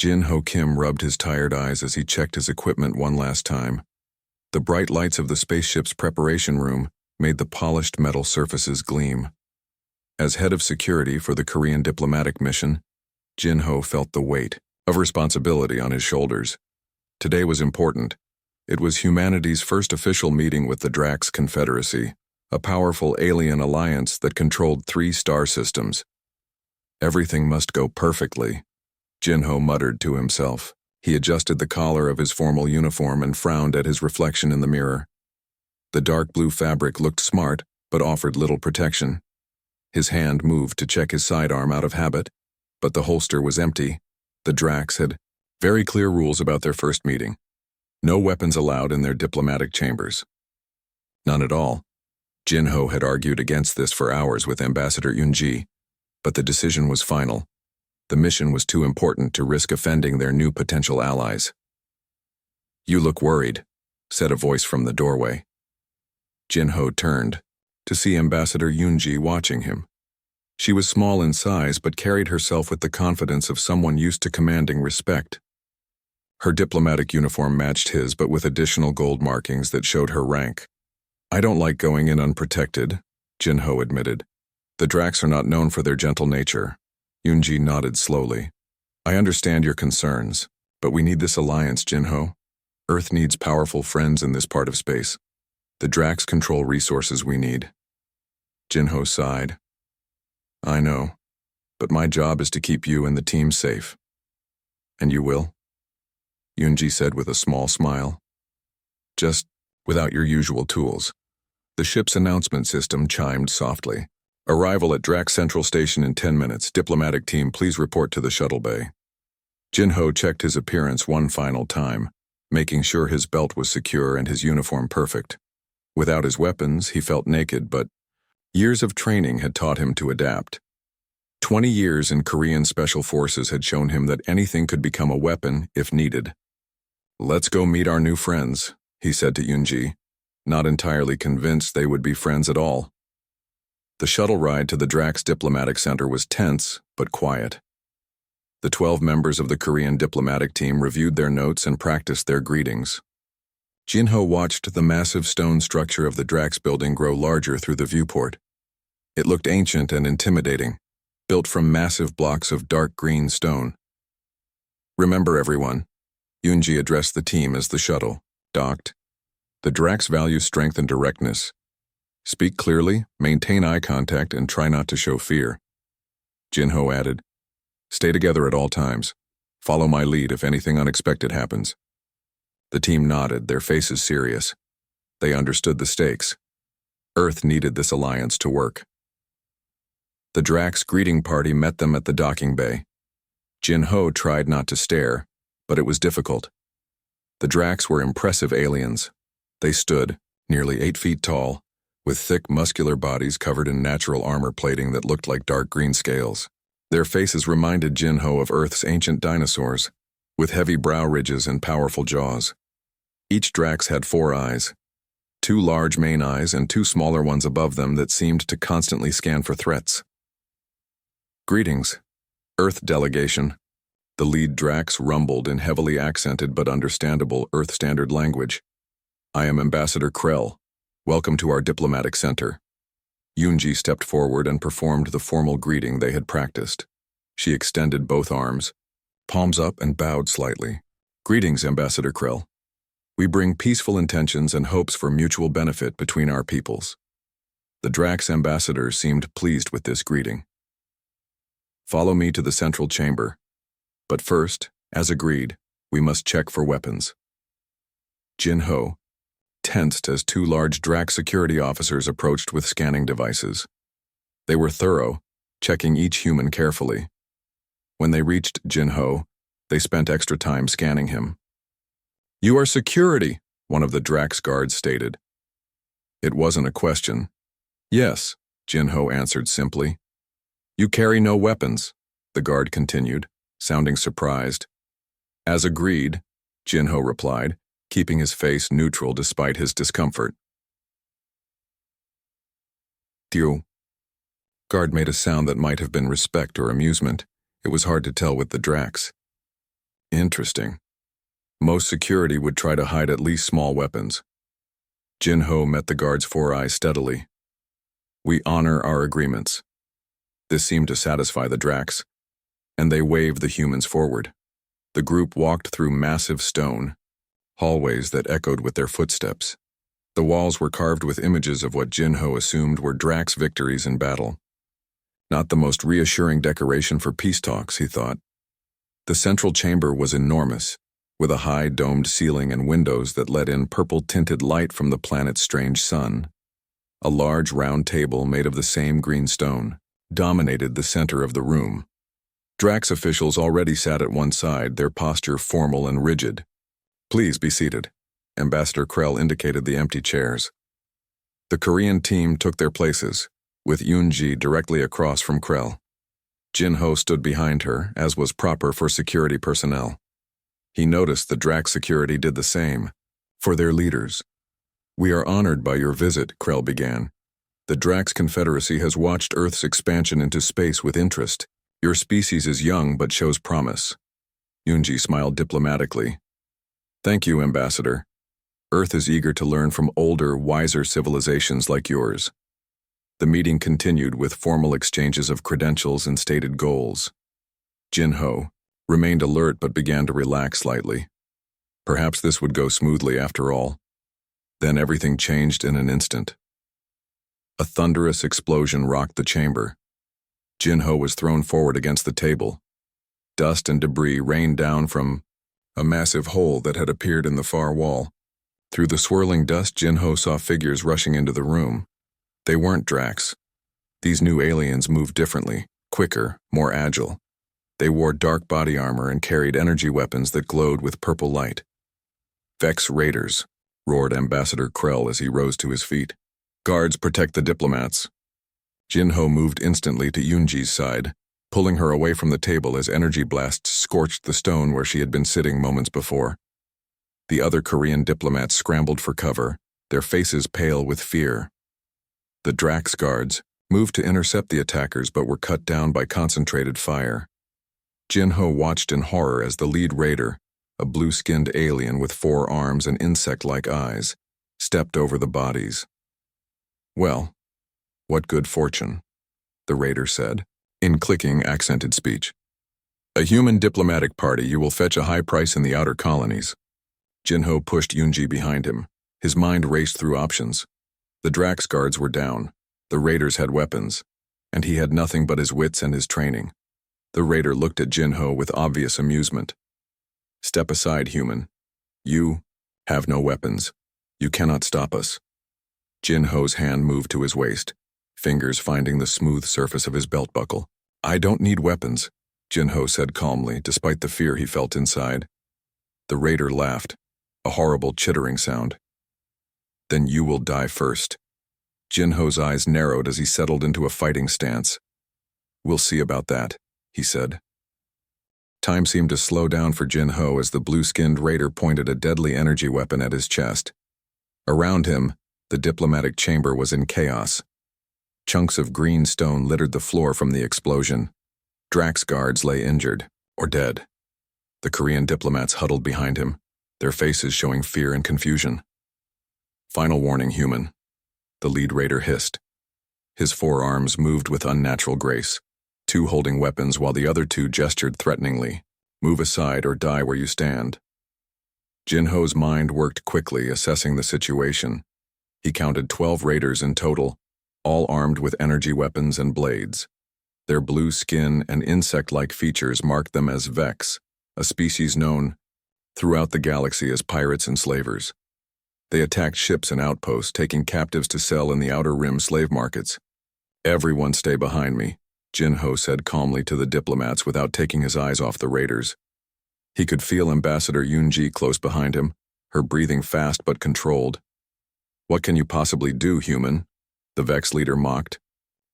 Jin-Ho Kim rubbed his tired eyes as he checked his equipment one last time. The bright lights of the spaceship's preparation room made the polished metal surfaces gleam. As head of security for the Korean diplomatic mission, Jin-Ho felt the weight of responsibility on his shoulders. Today was important. It was humanity's first official meeting with the Drax Confederacy, a powerful alien alliance that controlled 3 star systems. Everything must go perfectly, Jin-Ho muttered to himself. He adjusted the collar of his formal uniform and frowned at his reflection in the mirror. The dark blue fabric looked smart, but offered little protection. His hand moved to check his sidearm out of habit, but the holster was empty. The Drax had very clear rules about their first meeting. No weapons allowed in their diplomatic chambers. None at all. Jin-Ho had argued against this for hours with Ambassador Yoon-ji, but the decision was final. The mission was too important to risk offending their new potential allies. "You look worried," said a voice from the doorway. Jin-Ho turned to see Ambassador Yoon-ji watching him. She was small in size but carried herself with the confidence of someone used to commanding respect. Her diplomatic uniform matched his but with additional gold markings that showed her rank. "I don't like going in unprotected," Jin-Ho admitted. "The Drax are not known for their gentle nature." Yoon-ji nodded slowly. "I understand your concerns, but we need this alliance, Jin-Ho. Earth needs powerful friends in this part of space. The Drax control resources we need." Jin-Ho sighed. "I know, but my job is to keep you and the team safe." "And you will?" Yoon-ji said with a small smile. "Just without your usual tools." The ship's announcement system chimed softly. "Arrival at Drax Central Station in 10 minutes. Diplomatic team, please report to the shuttle bay." Jin-Ho checked his appearance one final time, making sure his belt was secure and his uniform perfect. Without his weapons, he felt naked, but years of training had taught him to adapt. 20 years in Korean Special Forces had shown him that anything could become a weapon if needed. "Let's go meet our new friends," he said to Yoon-ji, not entirely convinced they would be friends at all. The shuttle ride to the Drax Diplomatic Center was tense, but quiet. The 12 members of the Korean diplomatic team reviewed their notes and practiced their greetings. Jin-Ho watched the massive stone structure of the Drax building grow larger through the viewport. It looked ancient and intimidating, built from massive blocks of dark green stone. "Remember, everyone," Yoon-ji addressed the team as the shuttle docked. "The Drax value strength and directness. Speak clearly, maintain eye contact, and try not to show fear." Jin-Ho added, "Stay together at all times. Follow my lead if anything unexpected happens." The team nodded, their faces serious. They understood the stakes. Earth needed this alliance to work. The Drax greeting party met them at the docking bay. Jin-Ho tried not to stare, but it was difficult. The Drax were impressive aliens. They stood, nearly 8 feet tall, with thick, muscular bodies covered in natural armor plating that looked like dark green scales. Their faces reminded Jin-Ho of Earth's ancient dinosaurs, with heavy brow ridges and powerful jaws. Each Drax had 4 eyes, 2 large main eyes and 2 smaller ones above them that seemed to constantly scan for threats. "Greetings, Earth delegation." The lead Drax rumbled in heavily accented but understandable Earth Standard language. "I am Ambassador Krell. Welcome to our diplomatic center." Yoon-ji stepped forward and performed the formal greeting they had practiced. She extended both arms, palms up, and bowed slightly. "Greetings, Ambassador Krell. We bring peaceful intentions and hopes for mutual benefit between our peoples." The Drax ambassador seemed pleased with this greeting. "Follow me to the central chamber. But first, as agreed, we must check for weapons." Jin-Ho tensed as 2 large Drax security officers approached with scanning devices. They were thorough, checking each human carefully. When they reached Jin-Ho, they spent extra time scanning him. "You are security," one of the Drax guards stated. It wasn't a question. "Yes," Jin-Ho answered simply. "You carry no weapons," the guard continued, sounding surprised. "As agreed," Jin-Ho replied, keeping his face neutral despite his discomfort. "Dio." Guard made a sound that might have been respect or amusement. It was hard to tell with the Drax. Interesting. Most security would try to hide at least small weapons. Jin-Ho met the guard's four eyes steadily. We honor our agreements. This seemed to satisfy the Dracs, and they waved the humans forward. The group walked through massive stone hallways that echoed with their footsteps. The walls were carved with images of what Jin-Ho assumed were Dracs' victories in battle. Not the most reassuring decoration for peace talks, he thought. The central chamber was enormous, with a high domed ceiling and windows that let in purple-tinted light from the planet's strange sun. A large round table made of the same green stone dominated the center of the room. Drax officials already sat at one side, their posture formal and rigid. Please be seated. Ambassador Krell indicated the empty chairs. The Korean team took their places, with Yoonji directly across from Krell. Jin-Ho stood behind her, as was proper for security personnel. He noticed the Drax security did the same, for their leaders. We are honored by your visit, Krell began. The Drax Confederacy has watched Earth's expansion into space with interest. Your species is young but shows promise. Yoonji smiled diplomatically. Thank you, Ambassador. Earth is eager to learn from older, wiser civilizations like yours. The meeting continued with formal exchanges of credentials and stated goals. Jin-Ho remained alert but began to relax slightly. Perhaps this would go smoothly after all. Then everything changed in an instant. A thunderous explosion rocked the chamber. Jin-Ho was thrown forward against the table. Dust and debris rained down from a massive hole that had appeared in the far wall. Through the swirling dust, Jin-Ho saw figures rushing into the room. They weren't Dracs. These new aliens moved differently, quicker, more agile. They wore dark body armor and carried energy weapons that glowed with purple light. Vex Raiders, roared Ambassador Krell as he rose to his feet. Guards, protect the diplomats. Jin-Ho moved instantly to Yoonji's side, pulling her away from the table as energy blasts scorched the stone where she had been sitting moments before. The other Korean diplomats scrambled for cover, their faces pale with fear. The Drax guards moved to intercept the attackers but were cut down by concentrated fire. Jin-Ho watched in horror as the lead raider, a blue-skinned alien with 4 arms and insect-like eyes, stepped over the bodies. Well, what good fortune, the raider said, in clicking, accented speech. A human diplomatic party, you will fetch a high price in the outer colonies. Jin-Ho pushed Yoonji behind him. His mind raced through options. The Drax guards were down, the raiders had weapons, and he had nothing but his wits and his training. The raider looked at Jin-Ho with obvious amusement. Step aside, human. You have no weapons. You cannot stop us. Jin-Ho's hand moved to his waist, fingers finding the smooth surface of his belt buckle. I don't need weapons, Jin-Ho said calmly, despite the fear he felt inside. The raider laughed, a horrible chittering sound. Then you will die first. Jin-Ho's eyes narrowed as he settled into a fighting stance. We'll see about that, he said. Time seemed to slow down for Jin-Ho as the blue-skinned raider pointed a deadly energy weapon at his chest. Around him, the diplomatic chamber was in chaos. Chunks of green stone littered the floor from the explosion. Drax guards lay injured, or dead. The Korean diplomats huddled behind him, their faces showing fear and confusion. Final warning, human, the lead raider hissed. His 4 arms moved with unnatural grace, 2 holding weapons while the other 2 gestured threateningly. Move aside or die where you stand. Jin-Ho's mind worked quickly, assessing the situation. He counted 12 raiders in total, all armed with energy weapons and blades. Their blue skin and insect-like features marked them as Vex, a species known throughout the galaxy as pirates and slavers. They attacked ships and outposts, taking captives to sell in the outer rim slave markets. Everyone stay behind me, Jin-Ho said calmly to the diplomats without taking his eyes off the raiders. He could feel Ambassador Yoonji close behind him, her breathing fast but controlled. What can you possibly do, human? The Vex leader mocked,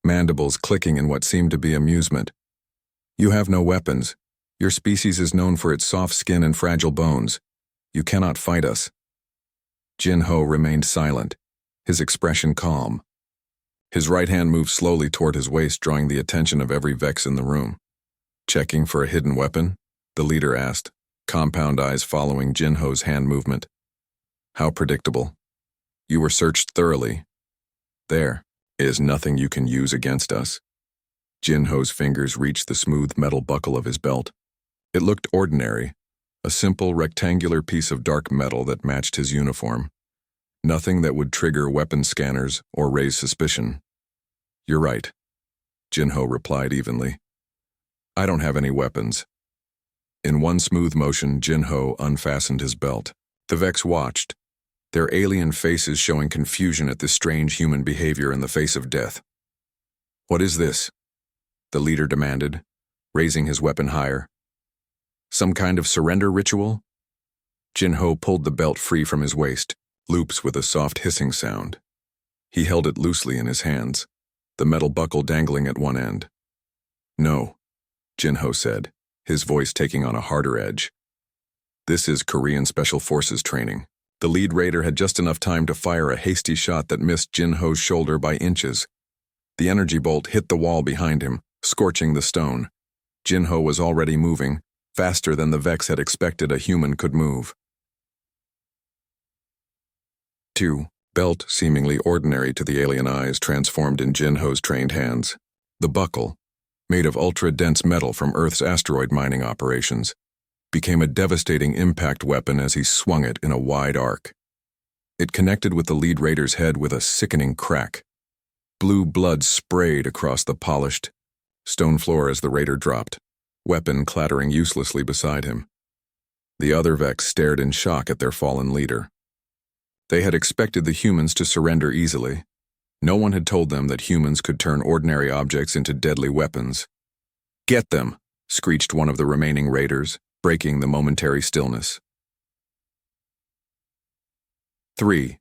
mandibles clicking in what seemed to be amusement. You have no weapons. Your species is known for its soft skin and fragile bones. You cannot fight us. Jin-Ho remained silent, his expression calm. His right hand moved slowly toward his waist, drawing the attention of every Vex in the room. Checking for a hidden weapon? The leader asked, compound eyes following Jinho's hand movement. How predictable. You were searched thoroughly. There is nothing you can use against us. Jinho's fingers reached the smooth metal buckle of his belt. It looked ordinary, a simple rectangular piece of dark metal that matched his uniform. Nothing that would trigger weapon scanners or raise suspicion. You're right, Jinho replied evenly. I don't have any weapons. In one smooth motion, Jinho unfastened his belt. The Vex watched, their alien faces showing confusion at this strange human behavior in the face of death. What is this? The leader demanded, raising his weapon higher. Some kind of surrender ritual? Jinho pulled the belt free from his waist, loops with a soft hissing sound. He held it loosely in his hands, the metal buckle dangling at one end. No, Jinho said, his voice taking on a harder edge. This is Korean Special Forces training. The lead raider had just enough time to fire a hasty shot that missed Jinho's shoulder by inches. The energy bolt hit the wall behind him, scorching the stone. Jinho was already moving, faster than the Vex had expected a human could move. 2. Belt, seemingly ordinary to the alien eyes, transformed in Jinho's trained hands. The buckle, made of ultra-dense metal from Earth's asteroid mining operations, became a devastating impact weapon as he swung it in a wide arc. It connected with the lead raider's head with a sickening crack. Blue blood sprayed across the polished stone floor as the raider dropped, weapon clattering uselessly beside him. The other Vex stared in shock at their fallen leader. They had expected the humans to surrender easily. No one had told them that humans could turn ordinary objects into deadly weapons. Get them, screeched one of the remaining raiders, breaking the momentary stillness. 3.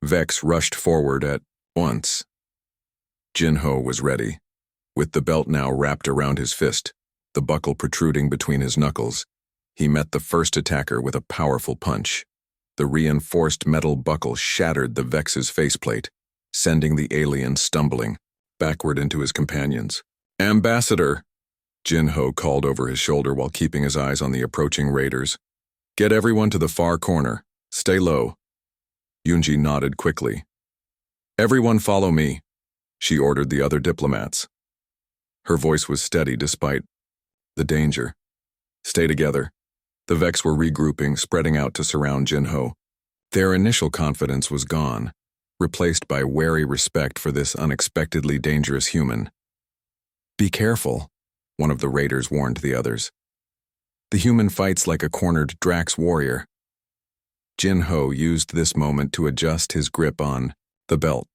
Vex rushed forward at once. Jinho was ready. With the belt now wrapped around his fist, the buckle protruding between his knuckles, he met the first attacker with a powerful punch. The reinforced metal buckle shattered the Vex's faceplate, sending the alien stumbling backward into his companions. Ambassador! Jinho called over his shoulder while keeping his eyes on the approaching raiders. Get everyone to the far corner. Stay low. Yunji nodded quickly. Everyone follow me, she ordered the other diplomats. Her voice was steady despite the danger. Stay together. The Vex were regrouping, spreading out to surround Jinho. Their initial confidence was gone, replaced by wary respect for this unexpectedly dangerous human. Be careful, one of the raiders warned the others. The human fights like a cornered Drax warrior. Jinho used this moment to adjust his grip on the belt.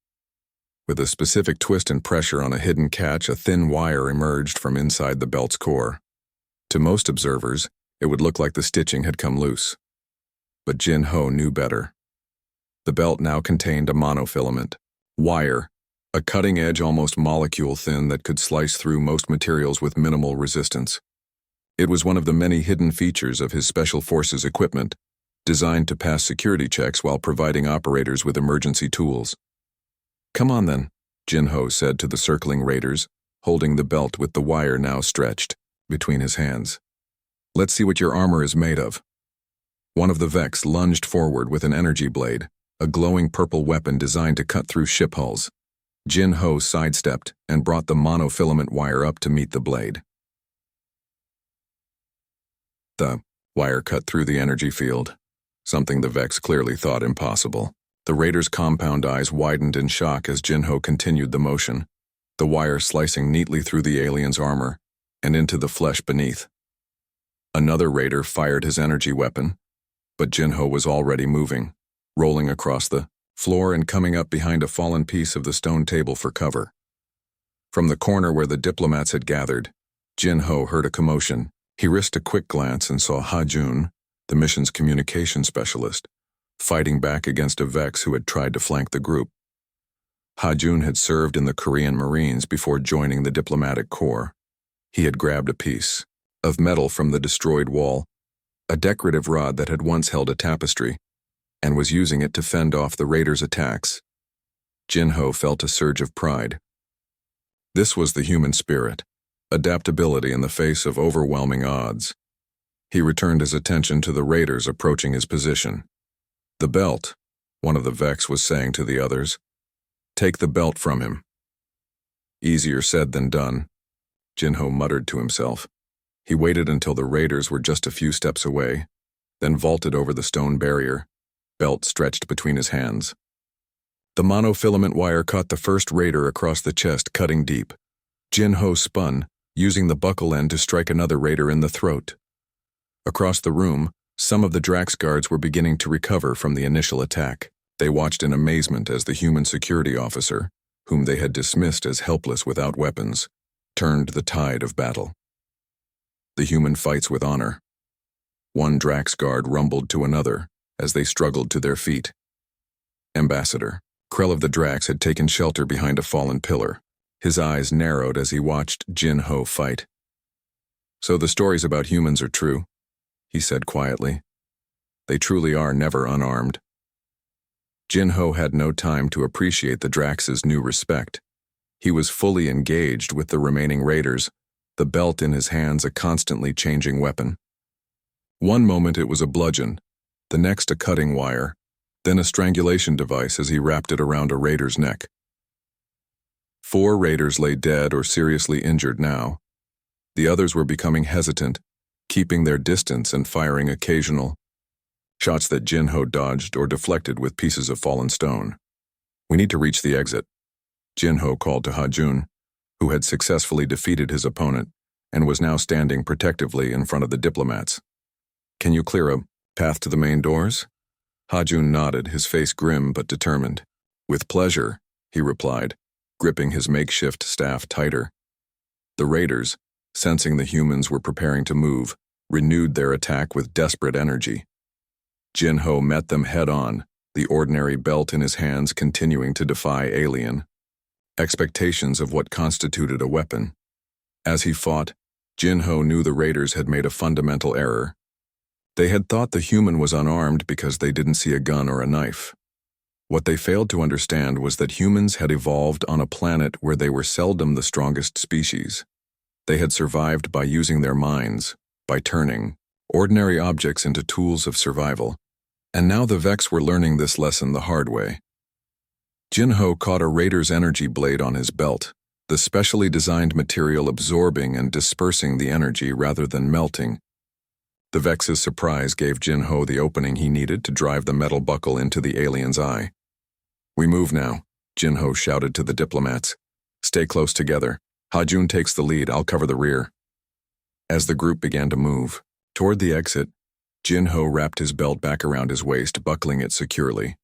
With a specific twist and pressure on a hidden catch, a thin wire emerged from inside the belt's core. To most observers, it would look like the stitching had come loose. But Jinho knew better. The belt now contained a monofilament wire, a cutting edge almost molecule thin that could slice through most materials with minimal resistance. It was one of the many hidden features of his Special Forces equipment, designed to pass security checks while providing operators with emergency tools. Come on then, Jinho said to the circling raiders, holding the belt with the wire now stretched between his hands. Let's see what your armor is made of. One of the Vex lunged forward with an energy blade, a glowing purple weapon designed to cut through ship hulls. Jinho sidestepped and brought the monofilament wire up to meet the blade. The wire cut through the energy field, something the Vex clearly thought impossible. The raider's compound eyes widened in shock as Jinho continued the motion, the wire slicing neatly through the alien's armor and into the flesh beneath. Another raider fired his energy weapon, but Jinho was already moving, rolling across the floor and coming up behind a fallen piece of the stone table for cover. From the corner where the diplomats had gathered, Jinho heard a commotion. He risked a quick glance and saw Ha-Jun, the mission's communication specialist, fighting back against a Vex who had tried to flank the group. Ha-Jun had served in the Korean Marines before joining the diplomatic corps. He had grabbed a piece of metal from the destroyed wall, a decorative rod that had once held a tapestry, and was using it to fend off the raiders' attacks. Jinho felt a surge of pride. This was the human spirit, adaptability in the face of overwhelming odds. He returned his attention to the raiders approaching his position. "The belt," one of the Vex was saying to the others. "Take the belt from him." "Easier said than done," Jinho muttered to himself. He waited until the raiders were just a few steps away, then vaulted over the stone barrier, belt stretched between his hands. The monofilament wire caught the first raider across the chest, cutting deep. Jinho spun, using the buckle end to strike another raider in the throat. Across the room, some of the Drax guards were beginning to recover from the initial attack. They watched in amazement as the human security officer, whom they had dismissed as helpless without weapons, turned the tide of battle. The human fights with honor. One Drax guard rumbled to another as they struggled to their feet. Ambassador Krell of the Drax had taken shelter behind a fallen pillar. His eyes narrowed as he watched Jinho fight. "So the stories about humans are true," he said quietly. "They truly are never unarmed." Jinho had no time to appreciate the Drax's new respect. He was fully engaged with the remaining raiders, the belt in his hands a constantly changing weapon. One moment it was a bludgeon, the next a cutting wire, then a strangulation device as he wrapped it around a raider's neck. 4 raiders lay dead or seriously injured now. The others were becoming hesitant, keeping their distance and firing occasional shots that Jinho dodged or deflected with pieces of fallen stone. "We need to reach the exit," Jinho called to Hajun, who had successfully defeated his opponent and was now standing protectively in front of the diplomats. "Can you clear a path to the main doors?" Hajun nodded, his face grim but determined. "With pleasure," he replied, gripping his makeshift staff tighter. The raiders, sensing the humans were preparing to move, renewed their attack with desperate energy. Jinho met them head-on, the ordinary belt in his hands continuing to defy alien expectations of what constituted a weapon. As he fought, Jinho knew the raiders had made a fundamental error. They had thought the human was unarmed because they didn't see a gun or a knife. What they failed to understand was that humans had evolved on a planet where they were seldom the strongest species. They had survived by using their minds, by turning ordinary objects into tools of survival. And now the Vex were learning this lesson the hard way. Jinho caught a raider's energy blade on his belt, the specially designed material absorbing and dispersing the energy rather than melting. The Vex's surprise gave Jinho the opening he needed to drive the metal buckle into the alien's eye. "We move now," Jinho shouted to the diplomats. "Stay close together. Hajun takes the lead, I'll cover the rear." As the group began to move toward the exit, Jinho wrapped his belt back around his waist, buckling it securely.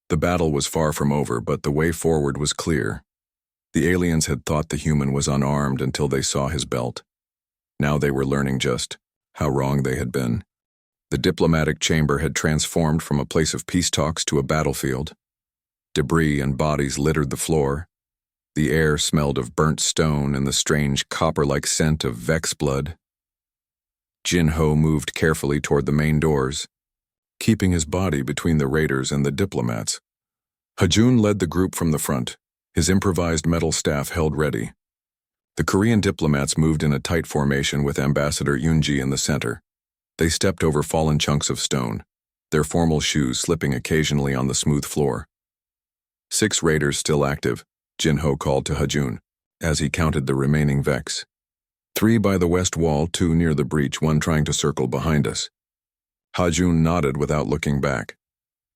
The battle was far from over, but the way forward was clear. The aliens had thought the human was unarmed until they saw his belt. Now they were learning just how wrong they had been. The diplomatic chamber had transformed from a place of peace talks to a battlefield. Debris and bodies littered the floor. The air smelled of burnt stone and the strange copper-like scent of Vex blood. Jinho moved carefully toward the main doors, keeping his body between the raiders and the diplomats. Hajun led the group from the front, his improvised metal staff held ready. The Korean diplomats moved in a tight formation with Ambassador Yoonji in the center. They stepped over fallen chunks of stone, their formal shoes slipping occasionally on the smooth floor. 6 raiders still active, Jinho called to Hajun, as he counted the remaining Vex. 3 by the west wall, 2 near the breach, 1 trying to circle behind us. Hajun nodded without looking back.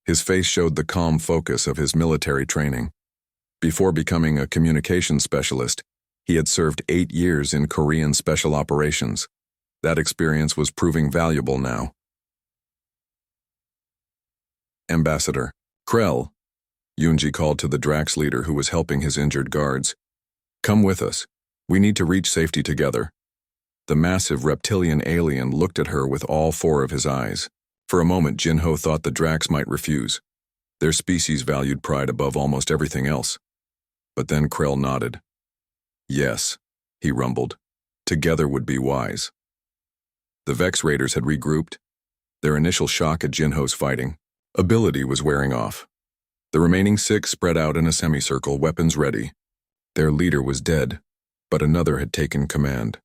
His face showed the calm focus of his military training. Before becoming a communications specialist, he had served 8 years in Korean special operations. That experience was proving valuable now. "Ambassador Krell," Yoonji called to the Drax leader who was helping his injured guards. "Come with us. We need to reach safety together." The massive reptilian alien looked at her with all 4 of his eyes. For a moment, Jinho thought the Drax might refuse. Their species valued pride above almost everything else. But then Krell nodded. "Yes," he rumbled. "Together would be wise." The Vex raiders had regrouped. Their initial shock at Jinho's fighting ability was wearing off. The remaining 6 spread out in a semicircle, weapons ready. Their leader was dead, but another had taken command.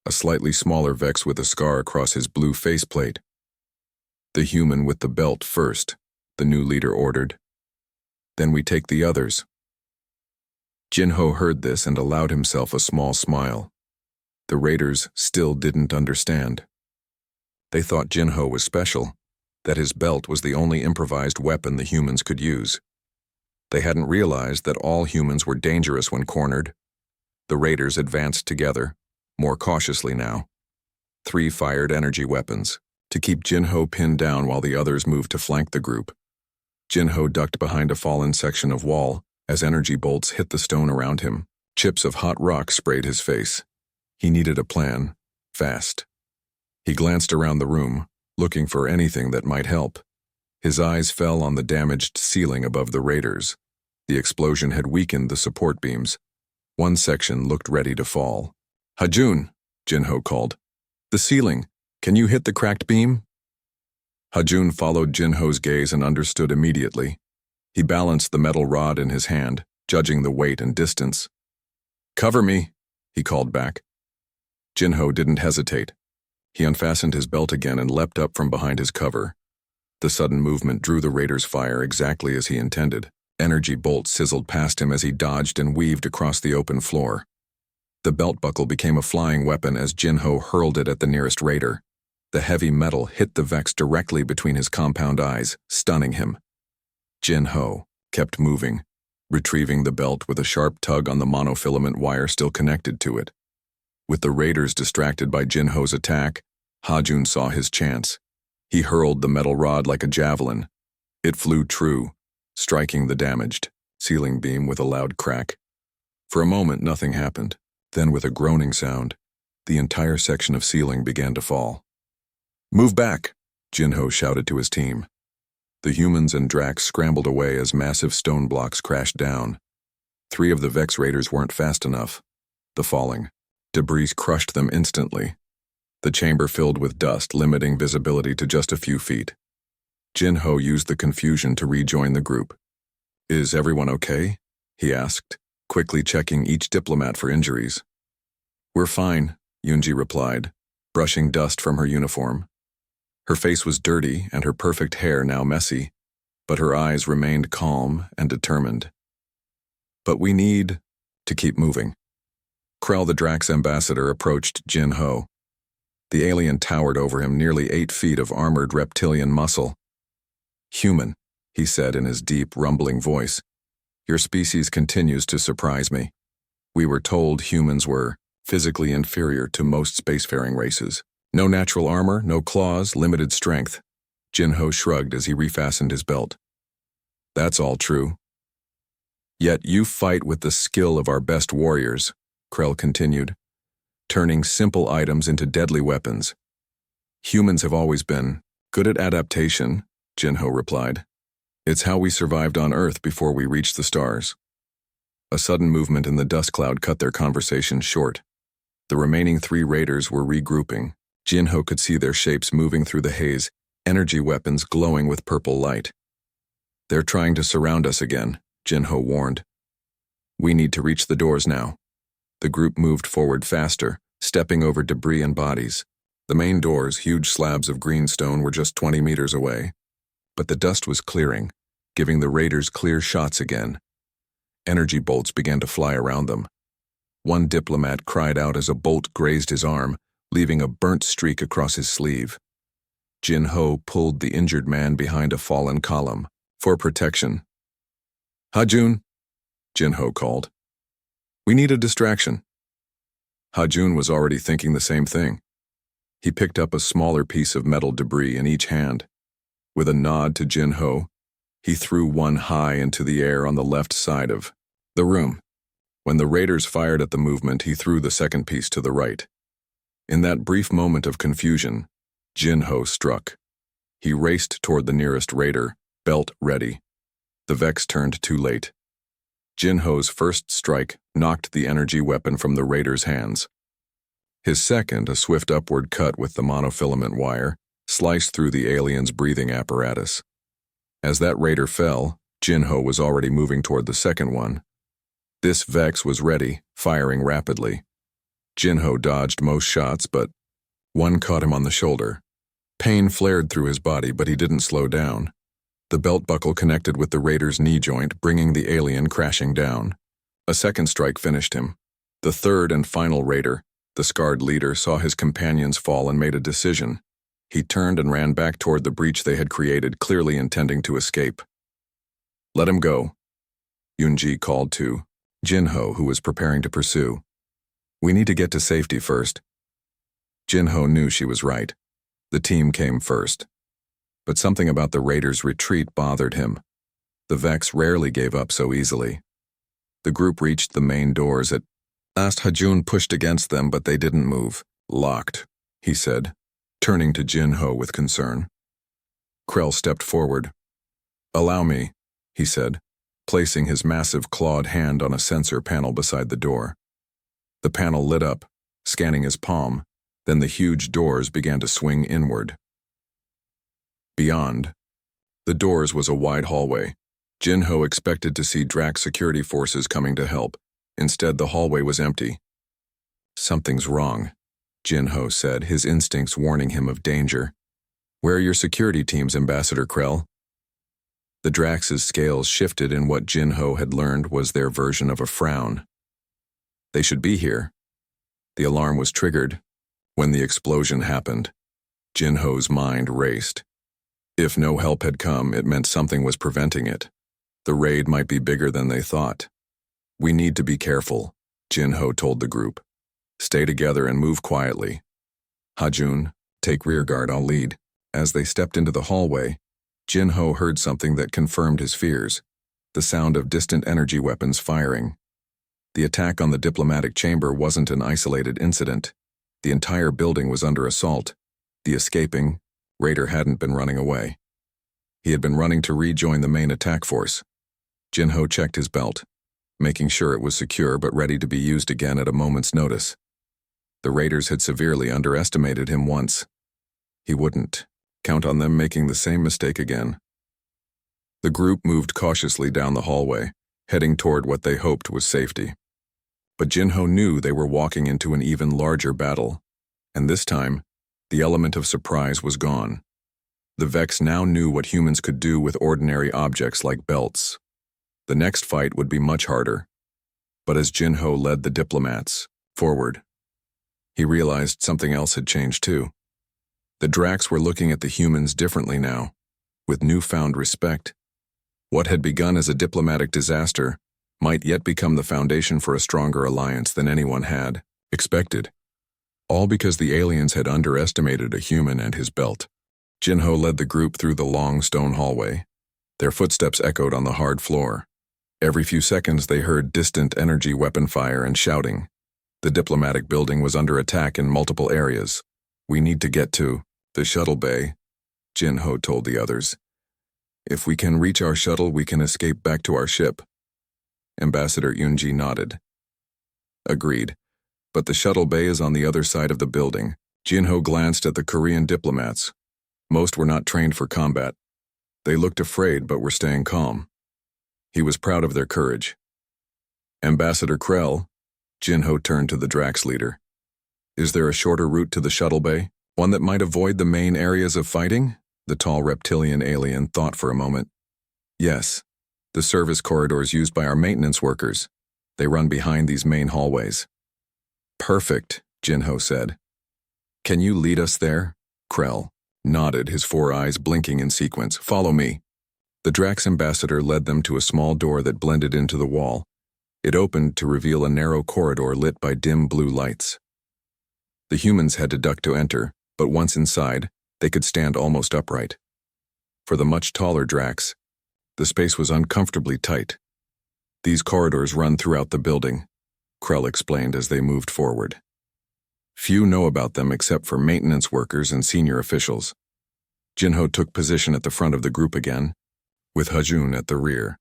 a slightly smaller Vex with a scar across his blue faceplate. "The human with the belt first," the new leader ordered. "Then we take the others." Jinho heard this and allowed himself a small smile. The raiders still didn't understand. They thought Jinho was special, that his belt was the only improvised weapon the humans could use. They hadn't realized that all humans were dangerous when cornered. The raiders advanced together, more cautiously now. 3 fired energy weapons, to keep Jinho pinned down while the others moved to flank the group. Jinho ducked behind a fallen section of wall as energy bolts hit the stone around him. Chips of hot rock sprayed his face. He needed a plan, fast. He glanced around the room, looking for anything that might help. His eyes fell on the damaged ceiling above the raiders. The explosion had weakened the support beams. One section looked ready to fall. "Hajun," Jinho called. "The ceiling. Can you hit the cracked beam?" Hajun followed Jinho's gaze and understood immediately. He balanced the metal rod in his hand, judging the weight and distance. "Cover me," he called back. Jinho didn't hesitate. He unfastened his belt again and leapt up from behind his cover. The sudden movement drew the raider's fire exactly as he intended. Energy bolts sizzled past him as he dodged and weaved across the open floor. The belt buckle became a flying weapon as Jinho hurled it at the nearest raider. The heavy metal hit the Vex directly between his compound eyes, stunning him. Jinho kept moving, retrieving the belt with a sharp tug on the monofilament wire still connected to it. With the raiders distracted by Jinho's attack, Hajun saw his chance. He hurled the metal rod like a javelin. It flew true, striking the damaged ceiling beam with a loud crack. For a moment, nothing happened. Then, with a groaning sound, the entire section of ceiling began to fall. "Move back," Jinho shouted to his team. The humans and Drax scrambled away as massive stone blocks crashed down. 3 of the Vex raiders weren't fast enough. The falling debris crushed them instantly. The chamber filled with dust, limiting visibility to just a few feet. Jinho used the confusion to rejoin the group. "Is everyone okay?" he asked, quickly checking each diplomat for injuries. "We're fine," Yunji replied, brushing dust from her uniform. Her face was dirty and her perfect hair now messy, but her eyes remained calm and determined. "But we need to keep moving." Krell, the Drax ambassador, approached Jinho. The alien towered over him, nearly 8 feet of armored reptilian muscle. "Human," he said in his deep, rumbling voice, "your species continues to surprise me. We were told humans were physically inferior to most spacefaring races. No natural armor, no claws, limited strength." Jinho shrugged as he refastened his belt. "That's all true. Yet you fight with the skill of our best warriors," Krell continued, "turning simple items into deadly weapons. Humans have always been good at adaptation," Jinho replied. "It's how we survived on Earth before we reached the stars." A sudden movement in the dust cloud cut their conversation short. The remaining 3 raiders were regrouping. Jinho could see their shapes moving through the haze, energy weapons glowing with purple light. "They're trying to surround us again," Jinho warned. "We need to reach the doors now." The group moved forward faster, stepping over debris and bodies. The main doors, huge slabs of green stone, were just 20 meters away. But the dust was clearing, giving the raiders clear shots again. Energy bolts began to fly around them. One diplomat cried out as a bolt grazed his arm, leaving a burnt streak across his sleeve. Jinho pulled the injured man behind a fallen column, for protection. "Hajun," Jinho called. "We need a distraction." Hajun was already thinking the same thing. He picked up a smaller piece of metal debris in each hand. With a nod to Jinho, he threw one high into the air on the left side of the room. When the raiders fired at the movement, he threw the second piece to the right. In that brief moment of confusion, Jinho struck. He raced toward the nearest raider, belt ready. The Vex turned too late. Jinho's first strike knocked the energy weapon from the raider's hands. His second, a swift upward cut with the monofilament wire, sliced through the alien's breathing apparatus. As that raider fell, Jinho was already moving toward the second one. This Vex was ready, firing rapidly. Jinho dodged most shots, but one caught him on the shoulder. Pain flared through his body, but he didn't slow down. The belt buckle connected with the raider's knee joint, bringing the alien crashing down. A second strike finished him. The third and final raider, the scarred leader, saw his companions fall and made a decision. He turned and ran back toward the breach they had created, clearly intending to escape. "Let him go," Yunji called to Jinho, who was preparing to pursue. "We need to get to safety first." Jinho knew she was right. The team came first. But something about the raiders' retreat bothered him. The Vex rarely gave up so easily. The group reached the main doors. At last Hajun pushed against them, but they didn't move. "Locked," he said, turning to Jinho with concern. Krell stepped forward. "Allow me," he said, placing his massive clawed hand on a sensor panel beside the door. The panel lit up, scanning his palm, then the huge doors began to swing inward. Beyond the doors was a wide hallway. Jinho expected to see Drax security forces coming to help. Instead, the hallway was empty. "Something's wrong," Jinho said, his instincts warning him of danger. "Where are your security teams, Ambassador Krell?" The Drax's scales shifted, and what Jinho had learned was their version of a frown. "They should be here." The alarm was triggered. When the explosion happened, Jinho's mind raced. If no help had come, it meant something was preventing it. The raid might be bigger than they thought. "We need to be careful," Jinho told the group. "Stay together and move quietly. Hajun, take rearguard, I'll lead." As they stepped into the hallway, Jinho heard something that confirmed his fears: the sound of distant energy weapons firing. The attack on the diplomatic chamber wasn't an isolated incident. The entire building was under assault. The escaping raider hadn't been running away. He had been running to rejoin the main attack force. Jinho checked his belt, making sure it was secure but ready to be used again at a moment's notice. The raiders had severely underestimated him once. He wouldn't count on them making the same mistake again. The group moved cautiously down the hallway, heading toward what they hoped was safety. But Jinho knew they were walking into an even larger battle, and this time, the element of surprise was gone. The Vex now knew what humans could do with ordinary objects like belts. The next fight would be much harder. But as Jinho led the diplomats forward, he realized something else had changed too. The Drax were looking at the humans differently now, with newfound respect. What had begun as a diplomatic disaster might yet become the foundation for a stronger alliance than anyone had expected. All because the aliens had underestimated a human and his belt. Jinho led the group through the long stone hallway. Their footsteps echoed on the hard floor. Every few seconds they heard distant energy weapon fire and shouting. The diplomatic building was under attack in multiple areas. "We need to get to the shuttle bay," Jinho told the others. "If we can reach our shuttle, we can escape back to our ship." Ambassador Yunji nodded. "Agreed. But the shuttle bay is on the other side of the building." Jinho glanced at the Korean diplomats. Most were not trained for combat. They looked afraid but were staying calm. He was proud of their courage. "Ambassador Krell," Jinho turned to the Drax leader. "Is there a shorter route to the shuttle bay? One that might avoid the main areas of fighting?" The tall reptilian alien thought for a moment. "Yes. The service corridors used by our maintenance workers. They run behind these main hallways." "Perfect," Jinho said. "Can you lead us there?" Krell nodded, his four eyes blinking in sequence. "Follow me." The Drax ambassador led them to a small door that blended into the wall. It opened to reveal a narrow corridor lit by dim blue lights. The humans had to duck to enter, but once inside, they could stand almost upright. For the much taller Drax, the space was uncomfortably tight. "These corridors run throughout the building," Krell explained as they moved forward. "Few know about them except for maintenance workers and senior officials." Jinho took position at the front of the group again, with Hajun at the rear.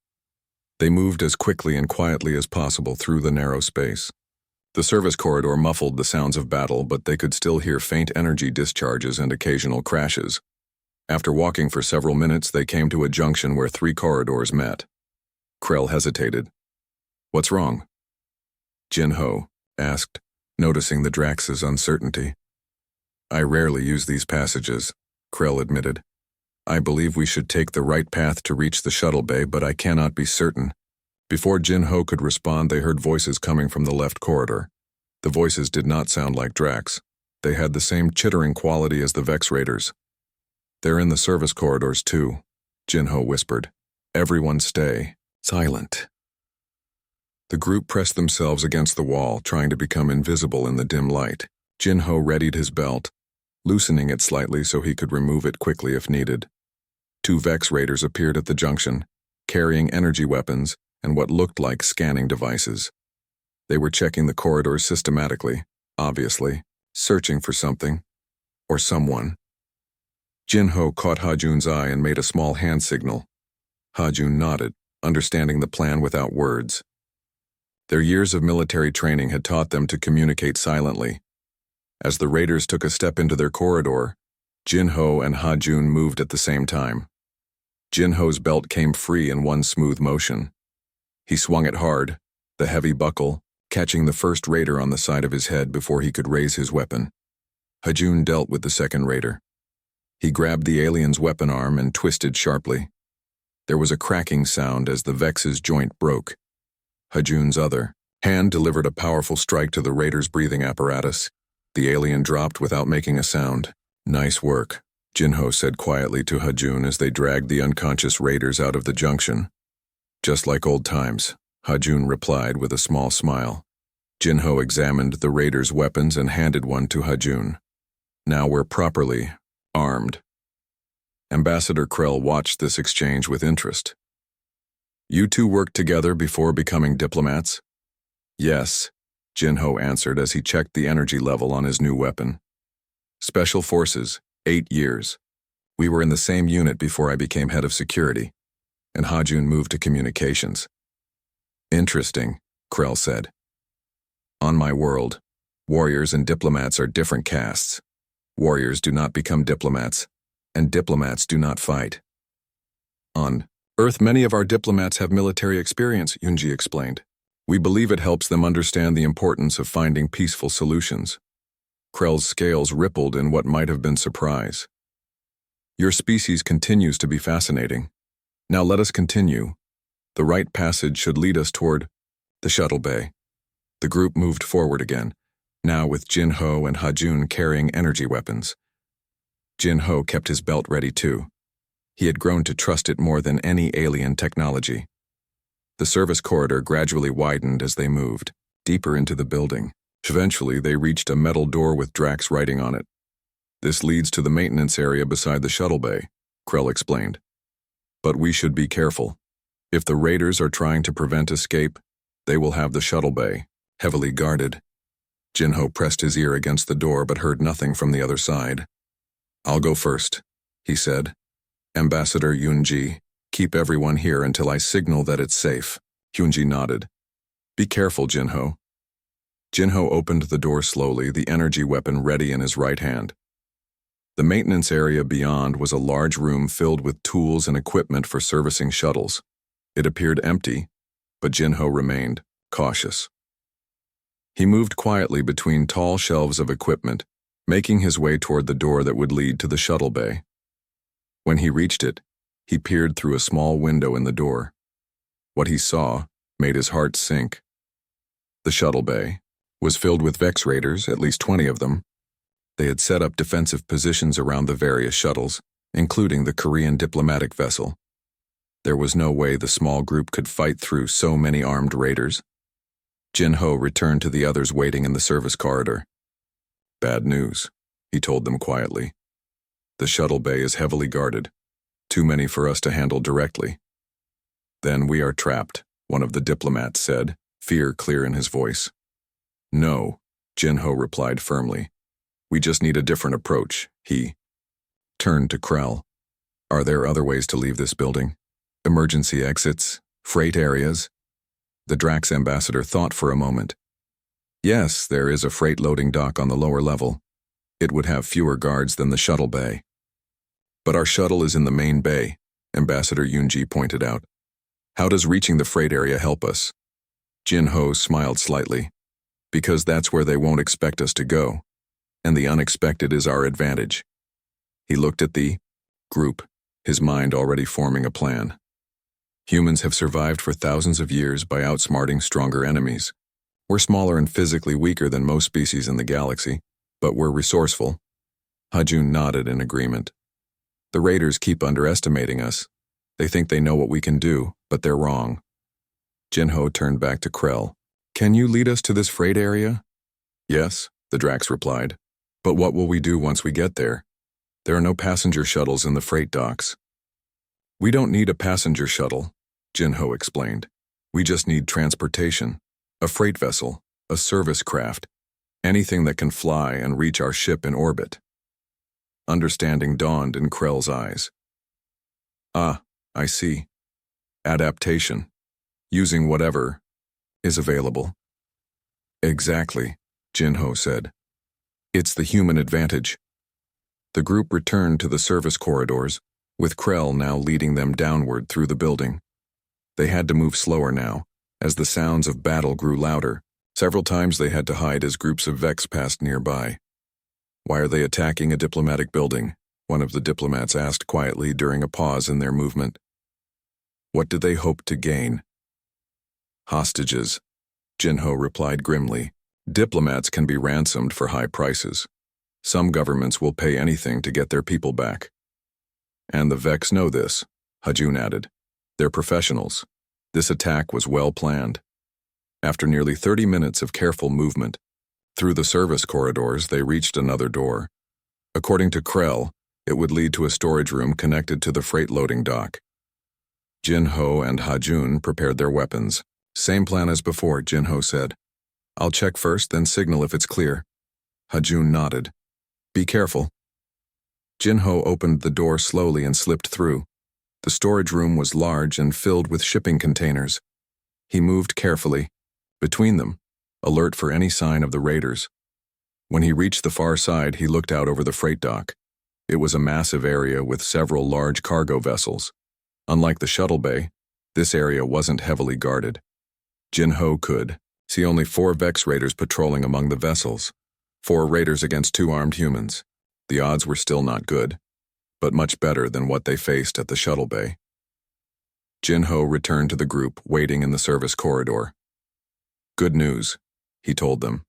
They moved as quickly and quietly as possible through the narrow space. The service corridor muffled the sounds of battle, but they could still hear faint energy discharges and occasional crashes. After walking for several minutes, they came to a junction where three corridors met. Krell hesitated. "What's wrong?" Jinho asked, noticing the Drax's uncertainty. I rarely use these passages, Krell admitted. I believe we should take the right path to reach the shuttle bay, but I cannot be certain. Before Jin-Ho could respond, they heard voices coming from the left corridor. The voices did not sound like Drax. They had the same chittering quality as the Vex Raiders. They're in the service corridors too, Jin-Ho whispered. Everyone stay silent. The group pressed themselves against the wall, trying to become invisible in the dim light. Jin-Ho readied his belt, loosening it slightly so he could remove it quickly if needed. 2 Vex Raiders appeared at the junction, carrying energy weapons and what looked like scanning devices. They were checking the corridors systematically, obviously, searching for something, or someone. Jin-Ho caught Ha-Jun's eye and made a small hand signal. Ha-Jun nodded, understanding the plan without words. Their years of military training had taught them to communicate silently. As the raiders took a step into their corridor, Jin-Ho and Ha-Jun moved at the same time. Jin-Ho's belt came free in one smooth motion. He swung it hard, the heavy buckle, catching the first raider on the side of his head before he could raise his weapon. Ha-Jun dealt with the second raider. He grabbed the alien's weapon arm and twisted sharply. There was a cracking sound as the Vex's joint broke. Ha-Jun's other hand delivered a powerful strike to the raider's breathing apparatus. The alien dropped without making a sound. Nice work, Jin-Ho said quietly to Ha-Jun as they dragged the unconscious raiders out of the junction. Just like old times, Ha-Jun replied with a small smile. Jin-Ho examined the raiders' weapons and handed one to Ha-Jun. Now we're properly armed. Ambassador Krell watched this exchange with interest. You two worked together before becoming diplomats? Yes, Jin-Ho answered as he checked the energy level on his new weapon. Special Forces, 8 years. We were in the same unit before I became head of security, and Ha-Jun moved to communications. Interesting, Krell said. On my world, warriors and diplomats are different castes. Warriors do not become diplomats, and diplomats do not fight. On Earth, many of our diplomats have military experience, Yunji explained. We believe it helps them understand the importance of finding peaceful solutions. Krell's scales rippled in what might have been surprise. Your species continues to be fascinating. Now let us continue. The right passage should lead us toward the shuttle bay. The group moved forward again, now with Jin-Ho and Ha-Jun carrying energy weapons. Jin-Ho kept his belt ready too. He had grown to trust it more than any alien technology. The service corridor gradually widened as they moved, deeper into the building. Eventually, they reached a metal door with Drax writing on it. This leads to the maintenance area beside the shuttle bay, Krell explained. But we should be careful. If the raiders are trying to prevent escape, they will have the shuttle bay heavily guarded. Jin-Ho pressed his ear against the door but heard nothing from the other side. I'll go first, he said. Ambassador Yunji, keep everyone here until I signal that it's safe. Yunji nodded. Be careful, Jin-Ho. Jin-Ho opened the door slowly, the energy weapon ready in his right hand. The maintenance area beyond was a large room filled with tools and equipment for servicing shuttles. It appeared empty, but Jin-Ho remained cautious. He moved quietly between tall shelves of equipment, making his way toward the door that would lead to the shuttle bay. When he reached it, he peered through a small window in the door. What he saw made his heart sink. The shuttle bay was filled with Vex Raiders, at least 20 of them. They had set up defensive positions around the various shuttles, including the Korean diplomatic vessel. There was no way the small group could fight through so many armed raiders. Jin-Ho returned to the others waiting in the service corridor. Bad news, he told them quietly. The shuttle bay is heavily guarded. Too many for us to handle directly. Then we are trapped, one of the diplomats said, fear clear in his voice. No, Jin-Ho replied firmly. We just need a different approach, he turned to Krell. Are there other ways to leave this building? Emergency exits? Freight areas? The Drax ambassador thought for a moment. Yes, there is a freight loading dock on the lower level. It would have fewer guards than the shuttle bay. But our shuttle is in the main bay, Ambassador Yunji pointed out. How does reaching the freight area help us? Jin-Ho smiled slightly. Because that's where they won't expect us to go, and the unexpected is our advantage. He looked at the group, his mind already forming a plan. Humans have survived for thousands of years by outsmarting stronger enemies. We're smaller and physically weaker than most species in the galaxy, but we're resourceful. Hajun nodded in agreement. The raiders keep underestimating us. They think they know what we can do, but they're wrong. Jinho turned back to Krell. Can you lead us to this freight area? Yes, the Drax replied. But what will we do once we get there? There are no passenger shuttles in the freight docks. We don't need a passenger shuttle, Jinho explained. We just need transportation, a freight vessel, a service craft, anything that can fly and reach our ship in orbit. Understanding dawned in Krell's eyes. Ah, I see. Adaptation. Using whatever is available. Exactly, Jinho said. It's the human advantage. The group returned to the service corridors, with Krell now leading them downward through the building. They had to move slower now, as the sounds of battle grew louder. Several times they had to hide as groups of Vex passed nearby. Why are they attacking a diplomatic building? One of the diplomats asked quietly during a pause in their movement. What do they hope to gain? Hostages, Jinho replied grimly. Diplomats can be ransomed for high prices. Some governments will pay anything to get their people back. And the Vex know this, Hajun added. They're professionals. This attack was well planned. After nearly 30 minutes of careful movement, through the service corridors they reached another door. According to Krell, it would lead to a storage room connected to the freight loading dock. Jinho and Hajun prepared their weapons. Same plan as before, Jinho said. I'll check first, then signal if it's clear. Hajun nodded. Be careful. Jinho opened the door slowly and slipped through. The storage room was large and filled with shipping containers. He moved carefully, between them, alert for any sign of the raiders. When he reached the far side, he looked out over the freight dock. It was a massive area with several large cargo vessels. Unlike the shuttle bay, this area wasn't heavily guarded. Jinho could see only 4 Vex raiders patrolling among the vessels. 4 raiders against 2 armed humans. The odds were still not good, but much better than what they faced at the shuttle bay. Jinho returned to the group, waiting in the service corridor. Good news, he told them.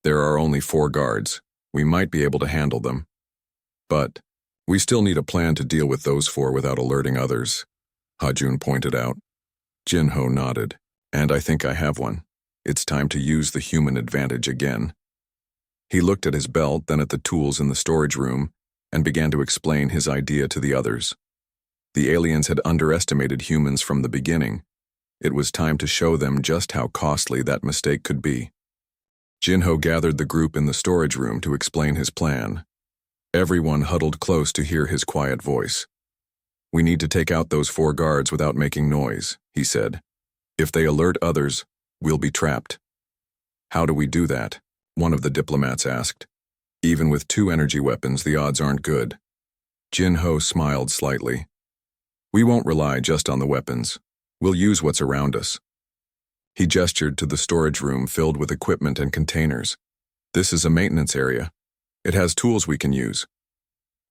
There are only 4 guards. We might be able to handle them. But we still need a plan to deal with those 4 without alerting others, Hajun pointed out. Jinho nodded. And I think I have one. It's time to use the human advantage again. He looked at his belt, then at the tools in the storage room, and began to explain his idea to the others. The aliens had underestimated humans from the beginning. It was time to show them just how costly that mistake could be. Jinho gathered the group in the storage room to explain his plan. Everyone huddled close to hear his quiet voice. We need to take out those 4 guards without making noise, he said. If they alert others, we'll be trapped. How do we do that? One of the diplomats asked. Even with 2 energy weapons, the odds aren't good. Jinho smiled slightly. We won't rely just on the weapons. We'll use what's around us. He gestured to the storage room filled with equipment and containers. This is a maintenance area. It has tools we can use.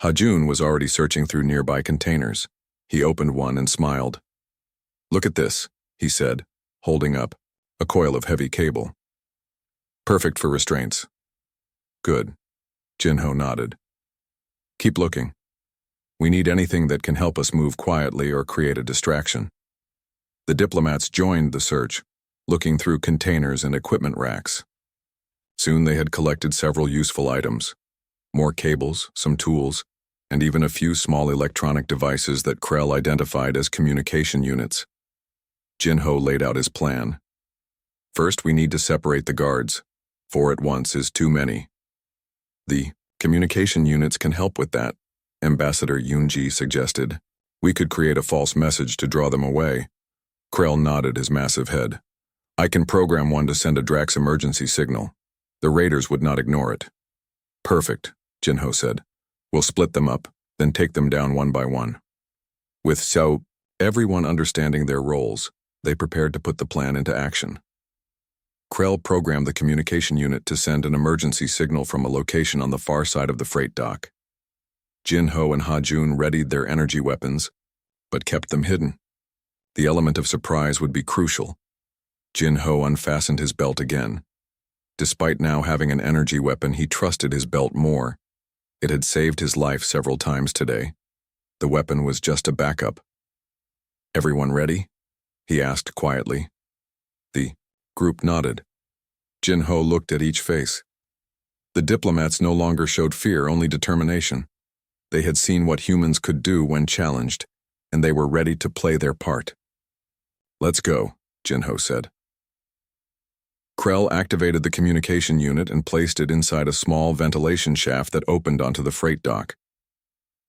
Hajun was already searching through nearby containers. He opened one and smiled. Look at this, he said, holding up a coil of heavy cable. Perfect for restraints. Good. Jinho nodded. Keep looking. We need anything that can help us move quietly or create a distraction. The diplomats joined the search, looking through containers and equipment racks. Soon they had collected several useful items. More cables, some tools, and even a few small electronic devices that Krell identified as communication units. Jinho laid out his plan. First, we need to separate the guards. 4 at once is too many. The communication units can help with that, Ambassador Yunji suggested. We could create a false message to draw them away. Krell nodded his massive head. I can program one to send a Drax emergency signal. The raiders would not ignore it. Perfect, Jinho said. We'll split them up, then take them down one by one. With everyone understanding their roles, they prepared to put the plan into action. Krell programmed the communication unit to send an emergency signal from a location on the far side of the freight dock. Jin-Ho and Ha-Jun readied their energy weapons, but kept them hidden. The element of surprise would be crucial. Jin-Ho unfastened his belt again. Despite now having an energy weapon, he trusted his belt more. It had saved his life several times today. The weapon was just a backup. "Everyone ready?" he asked quietly. The group nodded. Jin-Ho looked at each face. The diplomats no longer showed fear, only determination. They had seen what humans could do when challenged, and they were ready to play their part. "Let's go," Jin-Ho said. Krell activated the communication unit and placed it inside a small ventilation shaft that opened onto the freight dock.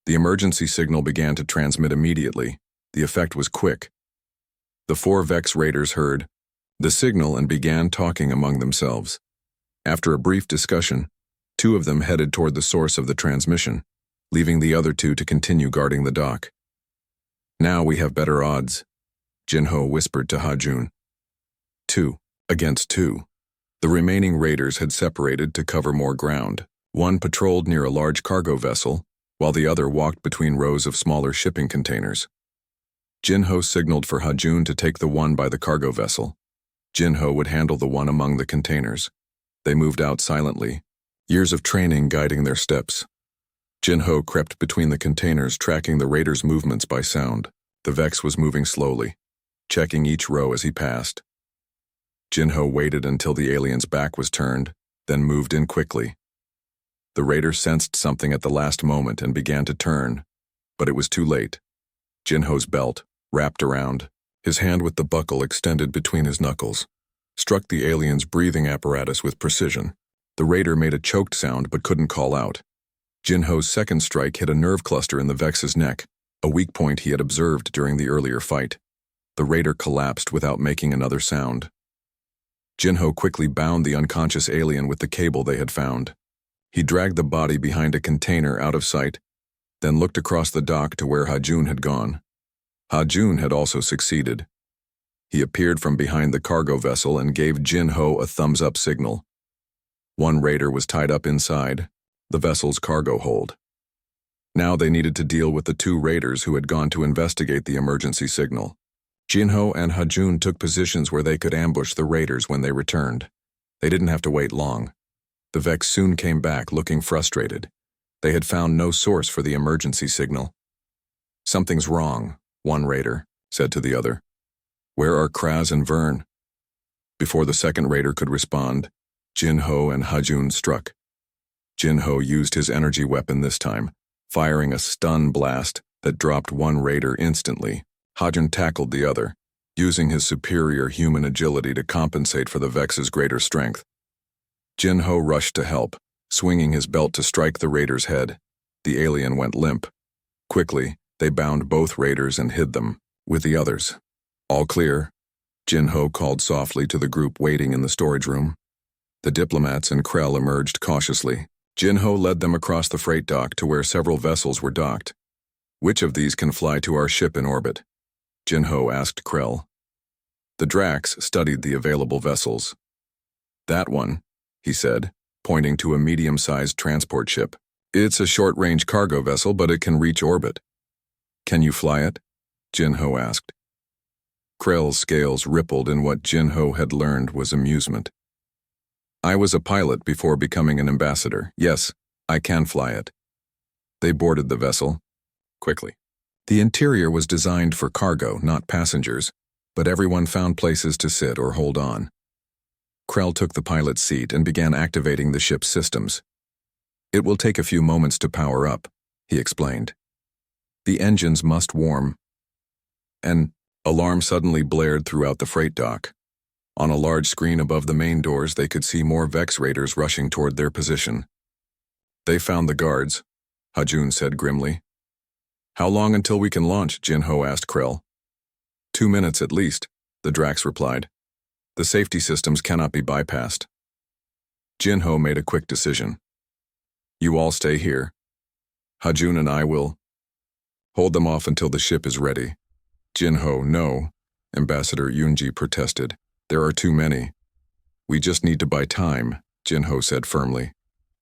The emergency signal began to transmit immediately. The effect was quick. The 4 Vex raiders heard the signal and began talking among themselves. After a brief discussion, 2 of them headed toward the source of the transmission, leaving the other 2 to continue guarding the dock. "Now we have better odds," Jin-Ho whispered to Ha-Jun. 2 against 2. The remaining raiders had separated to cover more ground. One patrolled near a large cargo vessel, while the other walked between rows of smaller shipping containers. Jin-Ho signaled for Ha-Jun to take the one by the cargo vessel. Jin-Ho would handle the one among the containers. They moved out silently, years of training guiding their steps. Jin-Ho crept between the containers, tracking the raiders' movements by sound. The Vex was moving slowly, checking each row as he passed. Jin-Ho waited until the alien's back was turned, then moved in quickly. The raider sensed something at the last moment and began to turn, but it was too late. Jin-Ho's belt, wrapped around, his hand with the buckle extended between his knuckles, struck the alien's breathing apparatus with precision. The raider made a choked sound but couldn't call out. Jin-Ho's second strike hit a nerve cluster in the Vex's neck, a weak point he had observed during the earlier fight. The raider collapsed without making another sound. Jin-Ho quickly bound the unconscious alien with the cable they had found. He dragged the body behind a container out of sight, then looked across the dock to where Ha-Jun had gone. Ha-Jun had also succeeded. He appeared from behind the cargo vessel and gave Jin-Ho a thumbs-up signal. One raider was tied up inside, the vessel's cargo hold. Now they needed to deal with the 2 raiders who had gone to investigate the emergency signal. Jin-Ho and Ha-Jun took positions where they could ambush the raiders when they returned. They didn't have to wait long. The Vex soon came back looking frustrated. They had found no source for the emergency signal. "Something's wrong," one raider said to the other. "Where are Kraz and Vern?" Before the second raider could respond, Jin-Ho and Ha-Jun struck. Jin-Ho used his energy weapon this time, firing a stun blast that dropped one raider instantly. Ha-Jun tackled the other, using his superior human agility to compensate for the Vex's greater strength. Jin-Ho rushed to help, swinging his belt to strike the raider's head. The alien went limp. Quickly, they bound both raiders and hid them with the others. "All clear," Jin-Ho called softly to the group waiting in the storage room. The diplomats and Krell emerged cautiously. Jin-Ho led them across the freight dock to where several vessels were docked. "Which of these can fly to our ship in orbit?" Jin-Ho asked Krell. The Drax studied the available vessels. "That one," he said, pointing to a medium-sized transport ship. "It's a short-range cargo vessel, but it can reach orbit." "Can you fly it?" Jin-Ho asked. Krell's scales rippled in what Jin-Ho had learned was amusement. "I was a pilot before becoming an ambassador. Yes, I can fly it." They boarded the vessel quickly. The interior was designed for cargo, not passengers, but everyone found places to sit or hold on. Krell took the pilot's seat and began activating the ship's systems. "It will take a few moments to power up," he explained. "The engines must warm." An alarm suddenly blared throughout the freight dock. On a large screen above the main doors, they could see more Vex raiders rushing toward their position. "They found the guards," Ha-Jun said grimly. "How long until we can launch?" Jin-Ho asked Krell. 2 minutes at least," the Drax replied. "The safety systems cannot be bypassed." Jin-Ho made a quick decision. "You all stay here. Ha-Jun and I will hold them off until the ship is ready." Jin-Ho, "No," Ambassador Yunji protested. "There are too many." We just need to buy time, Jinho said firmly.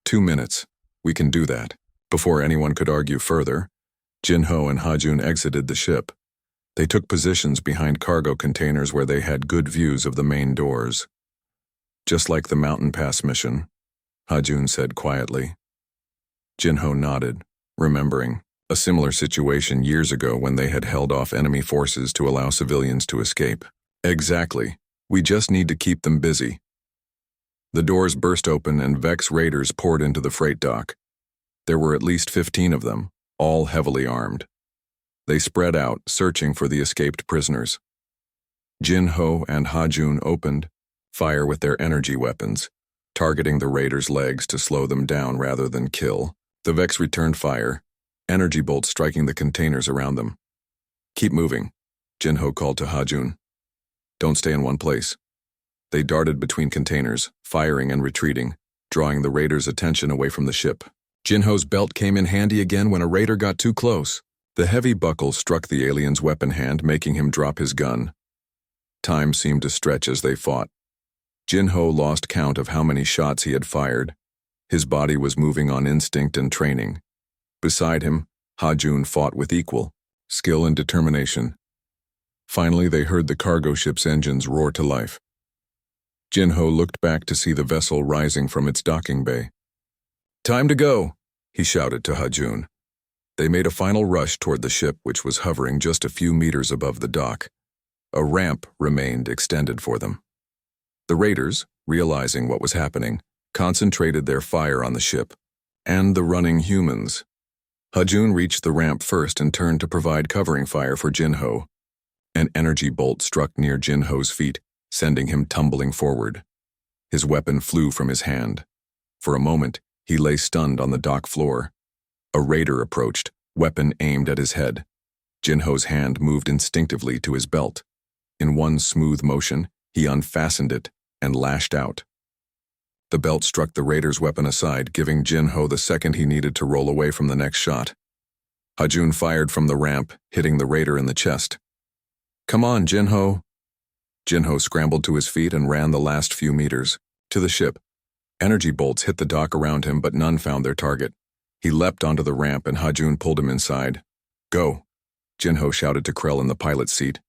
2 minutes. We can do that. Before anyone could argue further, Jinho and Hajun exited the ship. They took positions behind cargo containers where they had good views of the main doors. Just like the mountain pass mission, Hajun said quietly. Jinho nodded, remembering a similar situation years ago when they had held off enemy forces to allow civilians to escape. Exactly. We just need to keep them busy. The doors burst open and Vex raiders poured into the freight dock. There were at least 15 of them, all heavily armed. They spread out, searching for the escaped prisoners. Jinho and Hajun opened fire with their energy weapons, targeting the raiders' legs to slow them down rather than kill. The Vex returned fire, energy bolts striking the containers around them. Keep moving, Jinho called to Hajun. Don't stay in one place. They darted between containers, firing and retreating, drawing the raiders' attention away from the ship. Jinho's belt came in handy again when a raider got too close. The heavy buckle struck the alien's weapon hand, making him drop his gun. Time seemed to stretch as they fought. Jinho lost count of how many shots he had fired. His body was moving on instinct and training. Beside him, Hajun fought with equal skill and determination. Finally, they heard the cargo ship's engines roar to life. Jinho looked back to see the vessel rising from its docking bay. "Time to go," he shouted to Hajun. They made a final rush toward the ship, which was hovering just a few meters above the dock. A ramp remained extended for them. The raiders, realizing what was happening, concentrated their fire on the ship and the running humans. Hajun reached the ramp first and turned to provide covering fire for Jinho. An energy bolt struck near Jinho's feet, sending him tumbling forward. His weapon flew from his hand. For a moment, he lay stunned on the dock floor. A raider approached, weapon aimed at his head. Jinho's hand moved instinctively to his belt. In one smooth motion, he unfastened it and lashed out. The belt struck the raider's weapon aside, giving Jinho the second he needed to roll away from the next shot. Hajun fired from the ramp, hitting the raider in the chest. "Come on, Jinho." Jinho scrambled to his feet and ran the last few meters. To the ship. Energy bolts hit the dock around him, but none found their target. He leapt onto the ramp and Hajun pulled him inside. "Go," Jinho shouted to Krell in the pilot's seat.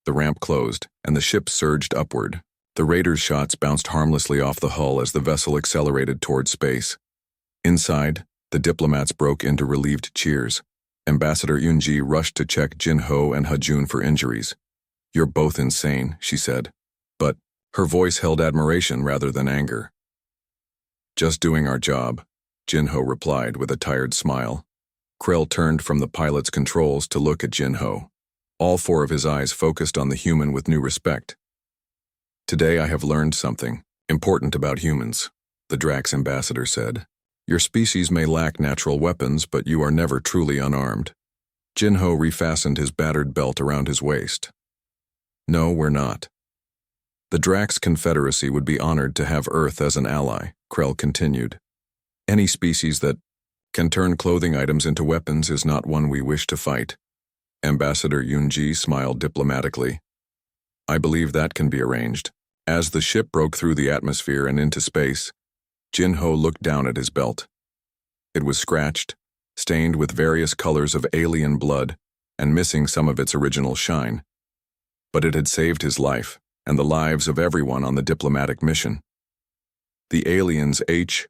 The ramp closed, and the ship surged upward. The raiders' shots bounced harmlessly off the hull as the vessel accelerated toward space. Inside, the diplomats broke into relieved cheers. Ambassador Yunji rushed to check Jinho and Hajun for injuries. "You're both insane," she said. But her voice held admiration rather than anger. "Just doing our job," Jinho replied with a tired smile. Krell turned from the pilot's controls to look at Jinho. All four of his eyes focused on the human with new respect. "Today I have learned something important about humans," the Drax ambassador said. "Your species may lack natural weapons, but you are never truly unarmed." Jinho refastened his battered belt around his waist. "No, we're not. The Drax Confederacy would be honored to have Earth as an ally," Krell continued. "Any species that can turn clothing items into weapons is not one we wish to fight." Ambassador Yunji smiled diplomatically. "I believe that can be arranged." As the ship broke through the atmosphere and into space, Jinho looked down at his belt. It was scratched, stained with various colors of alien blood, and missing some of its original shine. But it had saved his life, and the lives of everyone on the diplomatic mission. The aliens' HFY